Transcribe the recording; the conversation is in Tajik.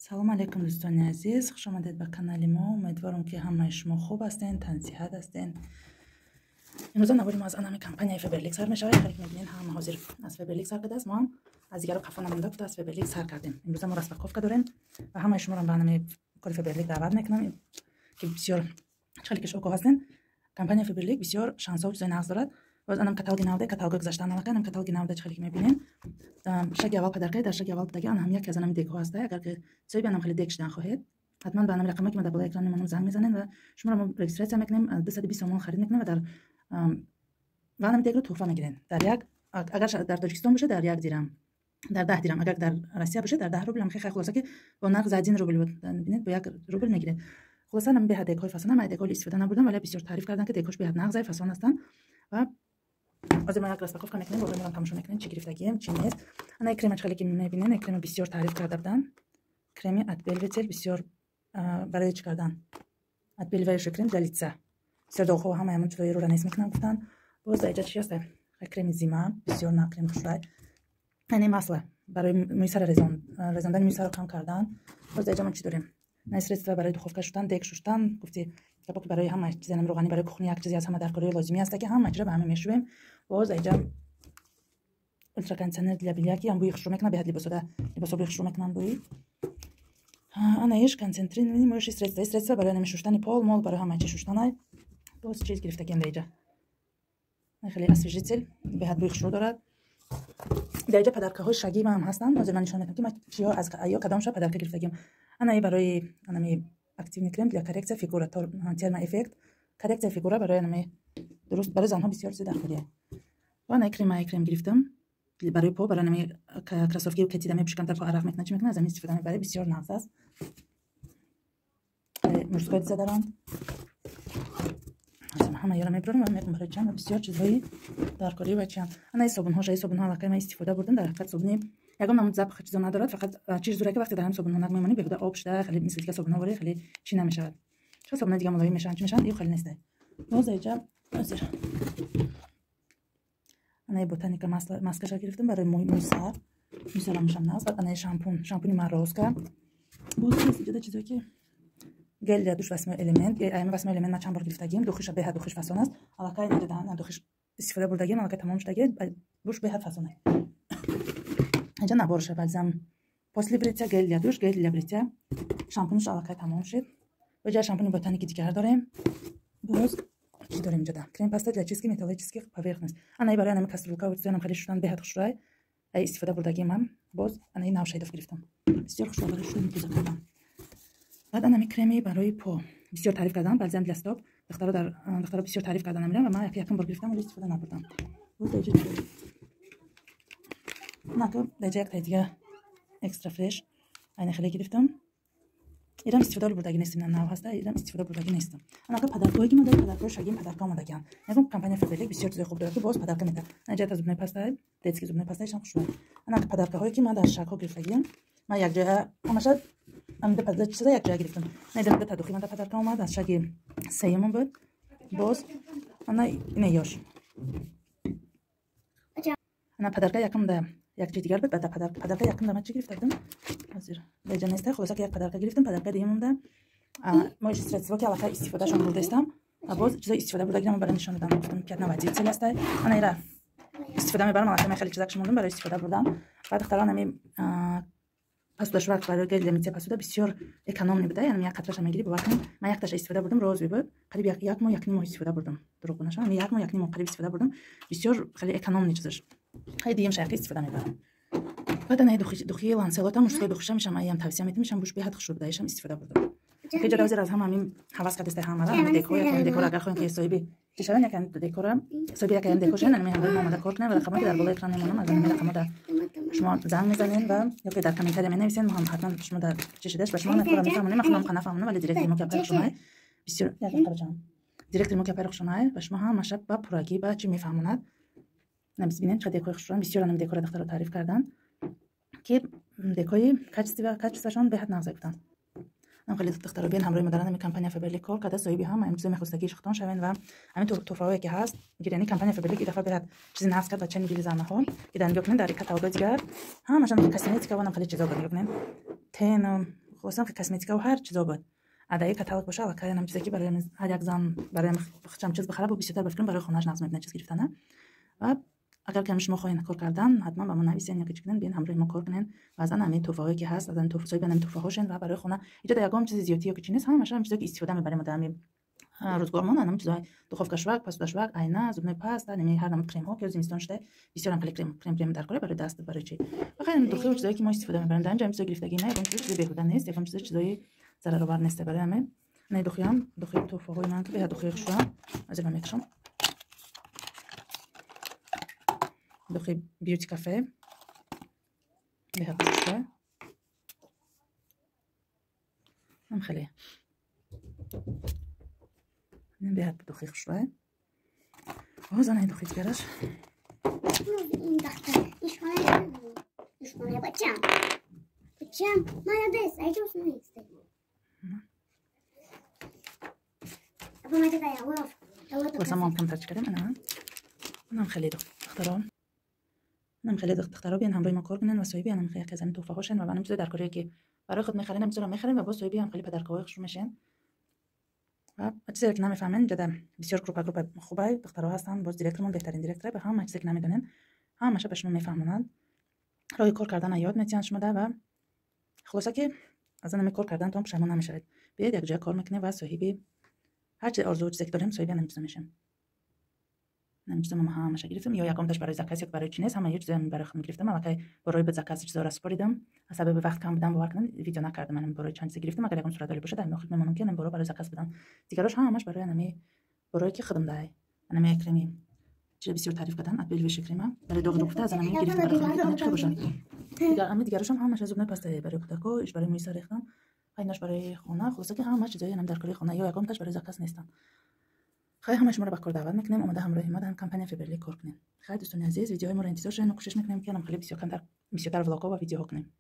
салом алейкум дӯстони азиз, хуш омадед ба канали мо. Умедворам ки ҳамаи шумо хуб ҳастен, тансиҳат ҳастен. имрӯза навори мо аз анами компанияи Faberlic сар мешавад. Хеле мебинед ҳама ҳозир аз Faberlic сар кардааст. Мо ҳам аз дигаро қафо намонда гуфта аз Faberlic сар кардем. Имрӯза мо распаковка дорем ва ҳамаи шуморо ба анами кори Faberlic даъват мекунам ки бисёр хеле ки шоков ҳастен. Компанияи Faberlic бисёр шансҳо чизои нағз дорад. Боз анам каталоги навда, каталога гузаштан алака, анам каталоги навда хеле ки мебинем. Шаги аввал падаркай, дар шаги аввал будаги ан ҳам яке аз анами дегҳо аст. Агар ки соҳиби анам хеле дег шудан хоҳед, ҳатман ба анами рақаме ки мо дар болои экран мемонам занг мезанед ва шуморо мо регистратсия мекунем, 220 сомон харид мекунем ва дар ва анами дегро туҳфа мегиред. Дар як агар дар Тоҷикистон бошад дар 1 дирам, дар 10 дирам, агар дар Россия бошад дар 10 рубл. Ам хеле хулоса ки бо нарх за 1 рубл бинед бо 1 рубл мегиред. Хулоса анами беҳад дегҳои фасон, ам дегҳои истифода набурдам, вале бисёр таъриф кардан ки дегҳош беҳад нағзай фасон ҳастанд ва ҳозир мо як распаковка мекунем, бо мерам тамошо мекунем чи гирифтагием, чи нест. Ана кремач хеле ки мебинед, крема бисёр таъриф карда буданд. Креми от Belvetel бисёр барои чӣ кардан? От Belvetel крем для лица. Бисёр доғҳо ҳама ҳамон чизоеро ранес мекунам гуфтанд. Боз дар ҷа чи аст? Креми зима, бисёр на крем хушрай. Ани масла барои мӯи сар резондани мӯи саро кам кардан. Боз дар ҷа мо чӣ дорем? На средства барои духовка шудан, дег шуштан, гуфти кабоки барои ҳама чиза намроғани барои кухни як чизе аз ҳама дар кори лозимӣ аст ки ҳама чиза ба ҳама мешувем. Боз дар ҷа ультракондиционер для белья ки ам бӯи хушрӯ мекунад, беҳад либосо бӯи хушрӯ мекунанд бӯи. Ана иш концентрированный моющие средства барои нами шуштани пол, мол, барои ҳама чи шуштанай. Боз чиз гирифтагием дар ҷа. Хеле освежитель, беҳад бӯи хушрӯ дорад. Дар ҷа падаркаҳои шаги ма ҳам ҳастанд. Ҳозир ман нишон медиҳам ки ма чиё аз ё кадомша падарка гирифтагием. Ана барои анами активный крем для коррекция фигура, термоэффект, коррекция фигура барои анами дуруст барои занҳо бисёр зида хурия. Ва ана крем гирифтам барои по, барои анами кроссовки кетида мепӯшиканд дар по арақ мекунад, чӣ мекунад, аз ами истифода мебаред, бисёр нағз аст. Мужской дида даранд. ҳама ёро мебарам ва мекунам барои чанд бисёр чизҳои даркорӣ ва чанд. Ана собунҳо, шаи собунҳо аллакай ма истифода бурдам. Дар ҳақиқат собуни ягон намуд запах чизо надорад, фақат чиз зуре ки вақте дар ҳам собунҳо наг мемонӣ беҳуда об шуда хеле мисли дига собунҳо вори хеле чӣ намешавад. Чо собунҳои дига мулоим мешаванд, чӣ мешаванд, ё хеле нест. Боз дар ҷа ҳозир ана ботаника маскаша гирифтам барои мӯи сар. Мӯи сарам нағз. Ана шампуни Морозко. Боз ҷуда чизое ки гел для душ 8 элемент. Ами 8 элемент ма чанд бор гирифтагием. Духиша беҳад духиш фасон аст. Аллакай нададан духиш истифода бурдагием, аллакай тамом шудагием. Душ беҳад фасон аст. Инҷа наборша бальзам после бритья, гел для душ, гел для бритья. Шампунш аллакай тамом шуд. Ва ҷа шампуни ботаники дигар дорем. Боз чӣ дорем инҷа? Крем паста для чистки металлических поверхностей. Ана барои анами каструлка ва чизоям хеле шудан беҳад хушрӯй. Ай истифода бурдагием ам. Боз ана навшейдов гирифтам. Бисёр хушрӯй барои шудан пӯза кардам. Баъд анами креми барои по бисёр таъриф кардам, бальзам для стоп. Духтаро бисёр таъриф кардан намирам ва ман якум бор гирифтам, вале истифода набурдам. Боз дар ҷа нака дар ҷа як таи дига экстра фреш айна хеле гирифтам. Ирам истифода бурдаги нестам, нав ҳаста, ирам истифода бурдаги нестам. Анака падаркаҳое ки мо дорем, падаркаҳои шагим падарка омадагианд. Ягон компания Faberlic бисёр чизои хуб дорад ки боз падарка мета. Наҷата зубной паста, детский зубной пастаишам хушрӯй. Анака падаркаҳое ки ман дар шагҳо гирифтагиам. Ман як ҷоя ҳамаша амда падарка чиза як ҷоя гирифтам. Найдам да тадухи манда падарка омад, аз шаги сеюмон буд. Боз ана ина ёш. Ана падарка якум да як ҷои дигар буд, баъд падарка якум да ман чӣ гирифтагидам? Ҳозир дар ҷа неста. Хулоса ки як падарка гирифтам, падарка диюмда мои средства ки аллакай истифодашон бурдестам. Боз чизои истифода бурдагидам барои нишон додам. Гуфтам ки одна водитель аст. Ана ира истифода мебарам, аллакай хеле чизак шумондам барои истифода бурдам. Баъд духтарон ами пасуда шварк барои гел для мития пасуда бисёр экономный буда, яъне як қатраша мегири бовар кунем. Ман як таша истифода бурдам, розови буд. Қариб як моҳ як ним моҳ истифода бурдам. Дурӯғ гӯ як моҳ як ним моҳ қариб истифода бурдам. Бисёр хеле экономный чизаш. Хеле дием шайхи истифода мебарам. Баъд ана духи ланселота мужской духиша мешам, аям тавсия метимешам, буш беҳад хушрӯ буда ишам истифода бурдам. Ҳеҷа ҳозир аз ҳама ҳамин ҳавас кардестай ҳамара декор агар хоҳем ки соҳиби чӣ шавен якан декора соҳиби якан декор шавен ами ҳамаи мо омада кор кунем ва рақамҳои ки дар болои экран мемонам аз ами рақамҳо дар шумо занг мезанед ва ёки дар комментария менависед. Мо ҳам ҳатман шумо дар чӣ шудаш ба шумо мефаҳмонем. ман худам нафаҳмонам, вале директори мо гапаи хушонай бисёр директори мо гапаи хушонай ва шумо ҳам машаб ба пуррагӣ ба чӣ мефаҳмонад. Набис бинед чӣ декори хушрӯан бисёр анами декора духтаро таъриф кардан ки декори качествашон беҳад нағзай буданд. ам хеле духтаро биен ҳамроҳи мо дар анами компания Faberlic кор карда соҳиби ҳам ами чизои мехостагии шухтон шавен ва ами туҳфаҳое ки ҳаст гиряни компания Faberlic ин дафъа беҳад чизи нағз кард ба чани дили занаҳо ки дар нигоҳ кунед дар каталогҳои дигар ҳамашон косметика ва хеле чизо бар нигоҳ кунед. Тен خلاصا کسمتیکا و هر چیزا بود. عدای کاتالوگ باشه الکی هم چیزی که برای هر یک زن برای خودم چیز بخره با بیشتر بفکرم برای خونه‌اش نقد میکنه چیز گرفتنه. و اگر که شما خواهید کار کردن حتما با ما نویسین یا کچکن بین همراه ما کار کنین و از همین توفاهایی که هست از این توفای بین توفاهاشن و برای خونه اینجا دیگه چیز زیادی یا که نیست همش هم چیزی که استفاده میبریم در روزگارمان هم چیزای دخوف شوک پاس شوک عینه زبنه پاستا نمی هر نمط کرم ها که زمستان شده بسیار هم خیلی کرم در کاره برای دست برای چی بخاطر دخوف چیزایی که ما استفاده میبریم در اینجا چیزای گرفتگی نه اون چیزی بهوده نیست یکم چیزای ضررآور نیست برای همین نه دخویم توفاهای من که به دخوف شو از این میکشم دخوی بیوتی کافه به هر هم خیلی نبيها بدخيخ شوي وهذا أنا دخيت كرش بس ممكن تتكلم أنا مخلي اختارهم أنا مخلي اختاروا بين هم روی ما کار کنن و صاحبی هم خیلی کزم توفاهاشن و منم چیز در کاری که برای خود میخرن نمیذارم میخرن و با صاحبی هم خیلی پدرکاویش میشن و چیزی که نمیفهمن جدا بسیار گروپ خوبه دخترها هستن باز دیرکترمون بهترین دیرکتره به هم چیزی که نمیدونن همش به شما میفهمونن راه کار کردن یاد میتین شما ده و خلاصه که از این کار کردن تو پشیمون نمیشید بیاید یک جا کار میکنه و صاحبی هر چی آرزو چیزی که داریم صاحبی نمیشه میشن نمیشه ما همش گرفتم یا یکم تاش برای زکات یا برای چینه هم یه چیزی برای خودم گرفتم البته برای به زکات چیزا را سپاریدم از سبب وقت کم بودم باور کنید ویدیو نکردم منم برای چند چیز گرفتم اگر یکم صورت داری باشه در مخ میمونم که من برای زکات بدم دیگراش همش برای انمی برای که خودم دای انمی اکرمی چه بسیار تعریف کردن ابل ویش کریم برای دوغ دوغ از انمی گرفتم برای خودم چه باشه دیگراش هم همش زبنه پاستا برای کودکو اش برای میسر ریختن ایناش برای خونه خلاصه که همش چیزایی هم در کاری خونه یا یکم تاش برای زکات نیستن خیلی همش ما رو به کار دعوت میکنیم اومده همراهی ما در کمپانی فیبرلی کار کنیم خیلی دوستان عزیز ویدیوهای ما رو انتظار دارین و کوشش میکنیم که خیلی بسیار کمتر ولاگ‌ها و ویدیوها کنیم